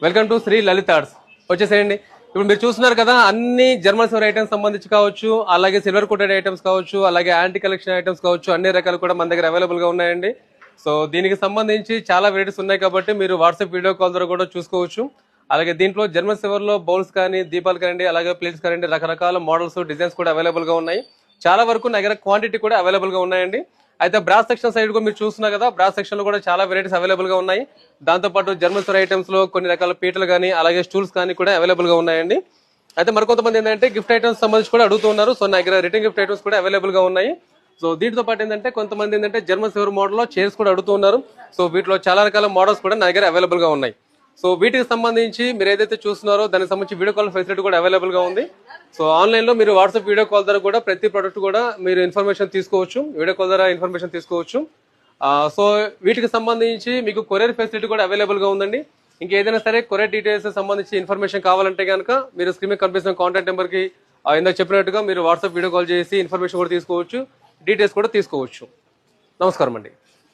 Welcome to Shri Lalitha arts. వచ్చేసేయండి. ఇప్పుడు మీరు చూస్తున్నారు కదా, అన్ని జర్మన్ సిల్వర్ ఐటమ్స్ సంబంధించి కావచ్చు, అలాగే సిల్వర్ కోటెడ్ ఐటమ్స్ కావచ్చు, అలాగే యాంటీ కలెక్షన్ ఐటమ్స్ కావచ్చు, అన్ని రకాలు కూడా మన దగ్గర అవైలబుల్ గా ఉన్నాయండి. సో దీనికి సంబంధించి చాలా వెరైటీస్ ఉన్నాయి కాబట్టి మీరు వాట్సాప్ వీడియో కాల్ ద్వారా కూడా చూసుకోవచ్చు. అలాగే దీంట్లో జర్మన్ సిల్వర్ లో బౌల్స్ కానీ, దీపాలు కానీ, అలాగే ప్లేట్స్ కానీ, రకరకాల మోడల్స్ డిజైన్స్ కూడా అవైలబుల్ గా ఉన్నాయి. చాలా వరకు నా దగ్గర క్వాంటిటీ కూడా అవైలబుల్ గా ఉన్నాయండి. అయితే బ్రాస్ సెక్షన్ సైడ్ కూడా మీరు చూస్తున్నారు కదా, బ్రాస్ సెక్షన్ లో కూడా చాలా వెరైటీస్ అవైలబుల్ గా ఉన్నాయి. దాంతోపాటు జర్మన్ సిల్వర్ ఐటమ్స్ లో కొన్ని రకాల పీటలు కానీ, అలాగే స్టూల్స్ కానీ కూడా అవైలబుల్ గా ఉన్నాయండి. అయితే మరికొంతమంది ఏంటంటే గిఫ్ట్ ఐటమ్స్ సంబంధించి కూడా అడుగుతున్నారు. సో నా దగ్గర రిటర్న్ గిఫ్ట్ ఐటమ్స్ కూడా అవైలబుల్ గా ఉన్నాయి. సో దీంతో పాటు ఏంటంటే కొంతమంది ఏంటంటే జర్మన్ సిల్వర్ మోడల్ లో చైర్స్ కూడా అడుగుతున్నారు. సో వీటిలో చాలా రకాల మోడల్స్ కూడా నా దగ్గర అవైలబుల్ గా ఉన్నాయి. సో వీటికి సంబంధించి మీరు ఏదైతే చూస్తున్నారో దానికి సంబంధించి వీడియో కాల్ ఫెసిలిటీ కూడా అవైలబుల్ గా ఉంది. సో ఆన్లైన్ లో మీరు వాట్సాప్ వీడియో కాల్ ద్వారా కూడా ప్రతి ప్రొడక్ట్ కూడా మీరు ఇన్ఫర్మేషన్ తీసుకోవచ్చు, వీడియో కాల్ ద్వారా ఇన్ఫర్మేషన్ తీసుకోవచ్చు. సో వీటికి సంబంధించి మీకు కొరియర్ ఫెసిలిటీ కూడా అవైలబుల్ గా ఉందండి. ఇంకేదైనా సరే కొరియర్ డీటెయిల్స్ సంబంధించి ఇన్ఫర్మేషన్ కావాలంటే కనుక మీరు స్క్రీన్ మీద కనిపిస్తున్న కాంటాక్ట్ నెంబర్ కి ఇందాక చెప్పినట్టుగా మీరు వాట్సాప్ వీడియో కాల్ చేసి ఇన్ఫర్మేషన్ కూడా తీసుకోవచ్చు, డీటెయిల్స్ కూడా తీసుకోవచ్చు. నమస్కారం అండి.